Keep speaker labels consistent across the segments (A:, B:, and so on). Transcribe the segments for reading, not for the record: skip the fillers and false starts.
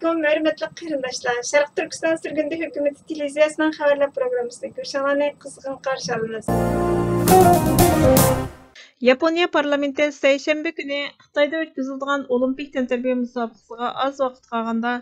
A: Assalamualaikum, hörmətli qarindaşlar. Şərq Türkistan sürgündə hökuməti televiziyasının xəbərlər proqramısında görüşənləri qızğın qarşı alınız. Yaponiya parlamenti seyşembe günü Xitayda ötküzüldüğün olimpik təntarbiya müsabaqasına az vaqt qalğanda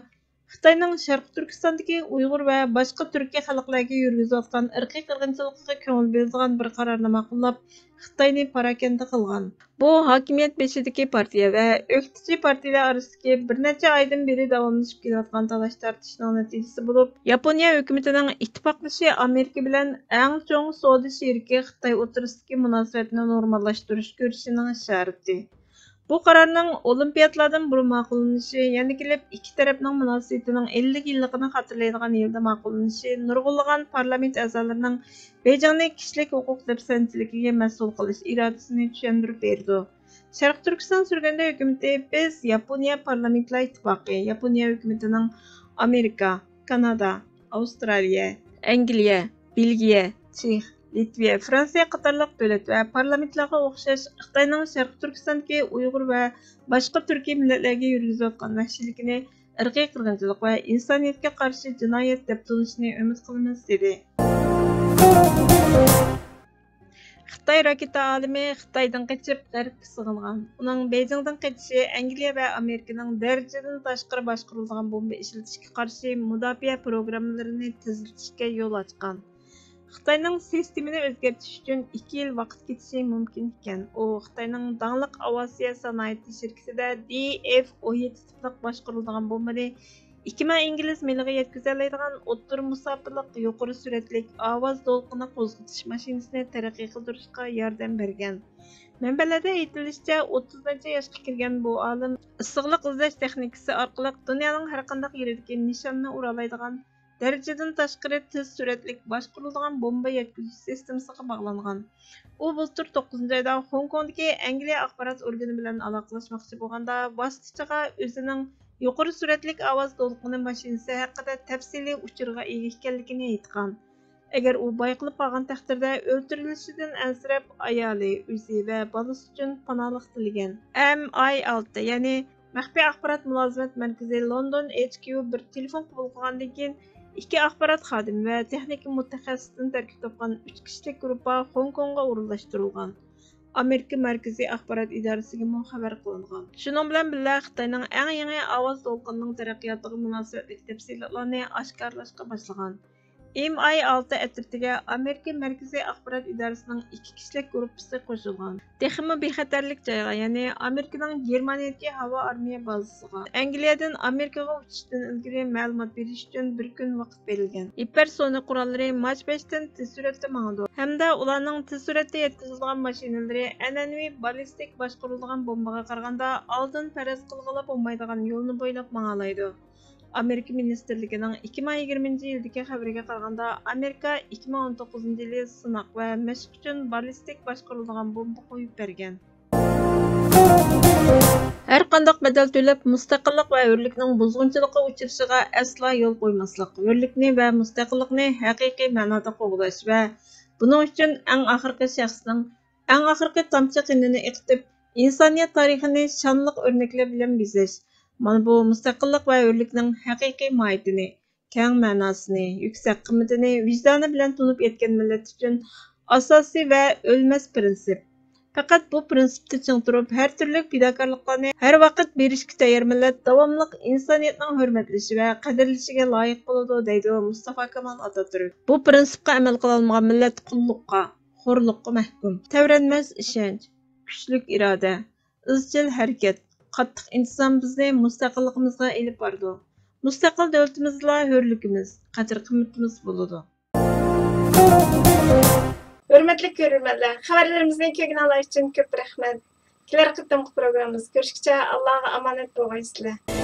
A: Xitayning Şərq Türkistandagi Uyg'ur va boshqa Turkiya xalqlariga yurgizayotgan irqiy qirg'inchilikqa ko'ngil beradigan bir qarorni ma'qullab, Xitoyni parakanda qilgan. Bu hokimiyat beshidagi partiya va o'qituvchi partiyalar orasidagi bir necha oydan beri davomlashib kelayotgan talash tortishning natijasi bo'lib, Yaponiya hukumatining ittifoqdoshi Amerika bilan eng chong savdo sherigi Xitoy o'rtasidagi munosabatni normallashtirish ko'rishining ishorati. Bu qarorning olimpiyatlardan burun ma'qullanishi, yana kelib ikki tarafning munosabatining 50 yilligini xotirlaydigan yilda ma'qullanishi nurg'unlagan parlament a'zolarining Beyjingni kishilik huquq dafsanchiligiga mas'ul qilish irodasini tushuntirib berdi. Sharq Turkiston surganda hukumati biz Yaponiya parlamentlar ittifoqi, Yaponiya hukumatining Amerika, Kanada, Avstraliya, Angliya, Belgiya, Chex, Litviya, Fransiya qatorliq davlat va parlamentlarga o'xshash Xitoyning Sharq Turkistondagi Uyg'ur va boshqa turkiy millatlarga yurgizayotgan vahshiylikni irqiy qirg'inchilik va insoniyatga qarshi jinoyat deb tunishni umid qilamiz dedi. Xitoy raketa olimi Xitoydan qochib G'arbga sig'ingan. Uning Beyjingdan qochishi Angliya va Amerikaning darajadan tashqari boshqarilgan bomba ishlatishga qarshi mudofaa programmalarini tezlatishga yo'l ochgan. Xitoyning sistemini o'zgartirish uchun 2 yil vaqt ketishi mumkin ekan. U Xitoyning dangliq Avasiya sanoati shirkatida DF-17 tipliq boshqarilgan bombani 2000 ingliz miliga yetkaza oladigan o'ttir musofirlik yuqori suratlik ovoz to'lqini qo'zg'atish mashinasini taraqqiy qildirishga yordam bergan. Manbalarda aytilishicha, 30 yoshga kirgan bu olim issiqlik izlash texnikasi orqali dunyoning har qanday yeridagi nishonni ura oladigan darajadan tashqari tez suratlik boshqariladigan bomba yetkazish sistemasiga bog'langan. U bultur 9-oyda Hong Kongdagi Angliya axborot organi bilan aloqalashmoqchi bo'lganda vositachiga o'zining yuqori suratlik ovoz to'lqini mashinasi haqida tafsiliy uchurga ega ekanligini aytgan. Agar u bayqilib qolgan taqdirda o'ldirilishidan ansirab ayoli, o'zi va bolasi uchun panohlik tilagan. MI6, ya'ni maxfiy axborot mulozimat markazi London HQ bir telefon qabul qilgandan keyin ikki axborot xodimi va texnika mutaxassisidan tarkib topgan 3 kishilik guruhga Hong Kongga o'rinlashtirilgan. Amerika Markaziy axborot idorasiga xabar qilingan. Shuning bilan birga Xitoyning eng yangi ovoz to'lqinining taraqqiyotiga munosabatli tafsilotlarni oshkorlashga boshlagan. MI6 atritiga Amerika Markaziy axborot idorasining 2 kishilik guruhi qo'shilgan. Texmi bexatarlik joyiga, ya'ni Amerikaning Germaniyadagi havo armiya bazasiga, Angliyadan Amerikaga uchishdan ilgari ma'lumot berish uchun bir kun vaqt berilgan. Hipersonic qurollari Mach 5dan tez suratda mangdi hamda ularning tez suratda yetkazilgan mashinalari an'anaviy ballistik boshqarilgan bombaga qaraganda oldin faraz qilg'ili bo'lmaydigan yo'lni bo'ylab mangalaydi. Amerika ministerligining 2020-yildagi xabariga qaraganda Amerika 2019-yili sinoq va mashq uchun ballistik boshqarilgan bomba qo'yib bergan. Har qanday badal to'lab mustaqillik va hurlikning buzg'unchilikqa uchrashiga aslo yo'l qo'ymaslik, hurlikni va mustaqillikni haqiqiy ma'noda qo'g'dash va buning uchun eng oxirgi shaxsning eng oxirgi tomchi qinini iqtib insoniyat tarixini shonliq o'rnaklar bilan bezash. Mana bu mustaqillik va hurlikning haqiqiy mohiyatini, keng ma'nosini, yuksak qiymatini vijdoni bilan tunib yetgan millat uchun asosiy va o'lmas prinsip. Faqat bu prinsipda ching turib, har turli fidokorliklarni har vaqt berishga tayyor millat davomli insoniyatning hurmatlashi va qadrlashiga loyiq bo'ladi, deydi Mustafa Kemal Atatürk. Bu prinsipga amal qila olmagan millat qulluqqa, xo'rliqqa mahkum. Tavranmas ishonch, kuchli iroda, izchil harakat, qattiq intizom bizni mustaqilligimizga elib bordi. Mustaqil davlatimizda hurligimiz, qadr-qimmatimiz bo'ladi. Hurmatli ko'ruvchilar, xabarlarimizni ko'rganlar uchun ko'p rahmat. Kelar qitimli programmamizda ko'rishguncha Allohga omonat bo'linglar.